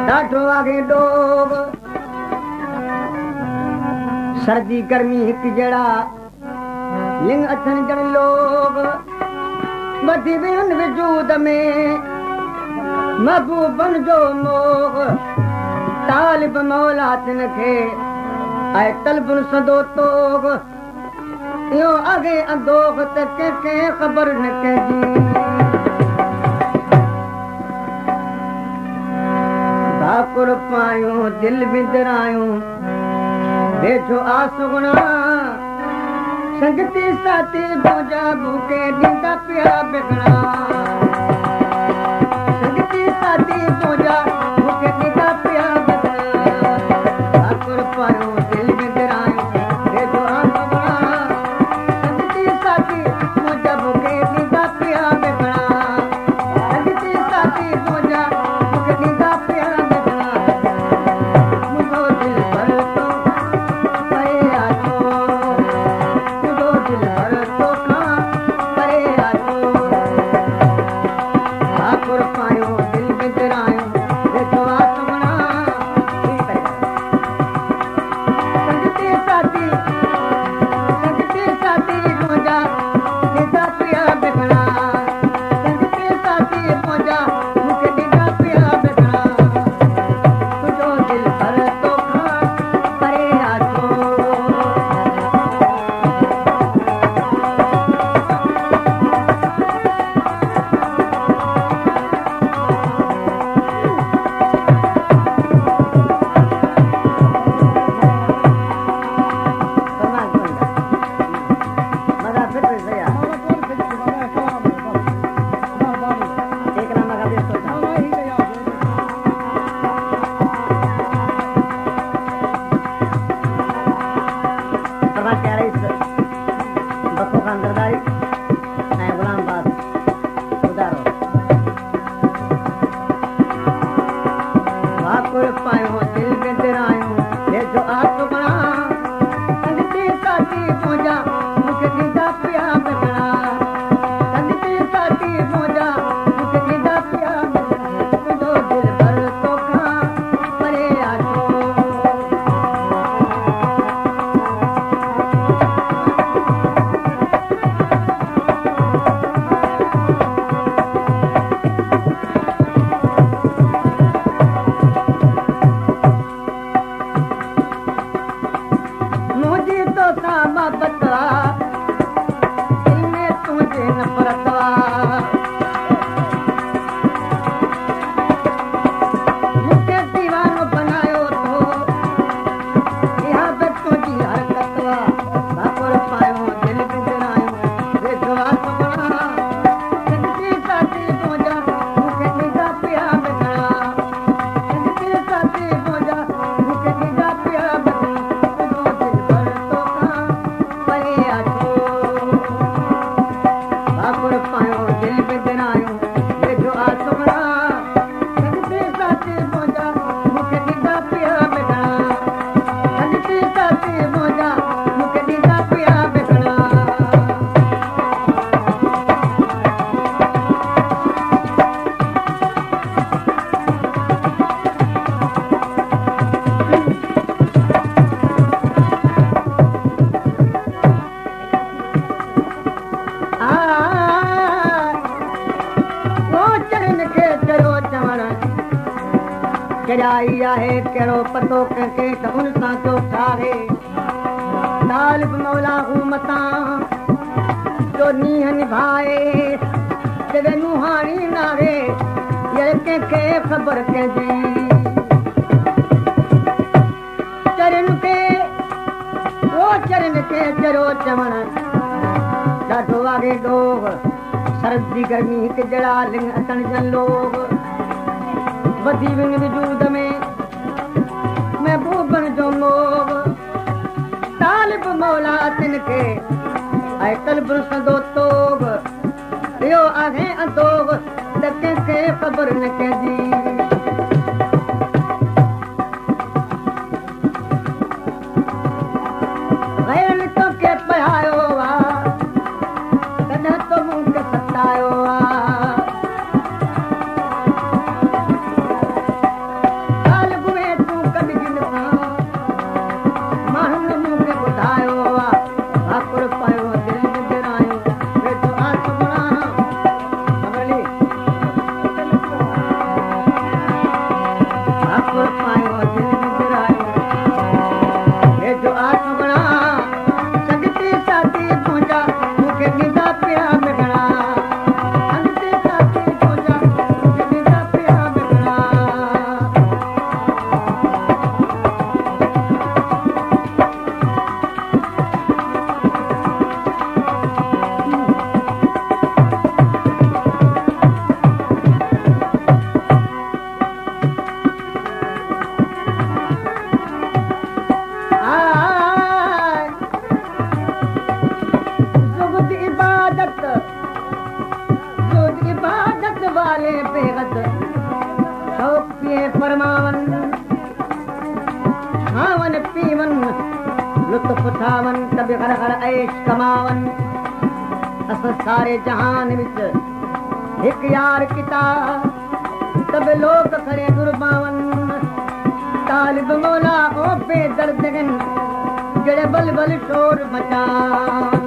ॾाढो आगे डोब सर्दी गर्मी हिकु जहिड़ा लिंग अथनि ॼण लोग वधी वियुनि वजूद में महबूबनि जो मोह तालिब मौला तिन खे ऐं तलबुनि सदो तोग इहो अॻे अंदोख त कंहिंखे ख़बर न कंहिंजी भाकुर पायूं दिलि विंदरायूं वेठो आसुगुणा संगती साथी पूजा भूखे ॾींदा पिया बिगड़ा संगती साथी पूजा भूखे ॾींदा पिया बिगड़ा भाकुर पायूं दिलि विंदरायूं वेठो आसुगुणा संगती साथी पूजा भूखे ॾींदा पिया बिगड़ा संगती साथी पूजा भूखे ॾींदा पिया कहिड़ो पतो कंहिंखे त उन सां थो ठाहे तालिब मौला हू मतां जो नीह निभाए जॾहिं नुहाणी नाहे कंहिंखे ख़बर कंहिंजी चरन खे उहो चरन खे चरो चवण ॾाढो आगे डोग सर्दी गर्मी हिकु जहिड़ा लिंग अचण जन लोग वधी विन वजूद में महबूबनि जो मोह तालिब मौला तिन खे ऐं तलबुनि सदो तोब इहो आहे अंदोग त कंहिंखे ख़बर न कंहिंजी तोखे पढ़ायो आहे कॾहिं तो मूंखे सतायो आहे उठावन तब हर हर ऐश कमावन अस सारे जहान विच एक यार किता तब लोग खड़े गुरबावन तालिब मौला ओ पे दर्द जड़े बल बल शोर मचा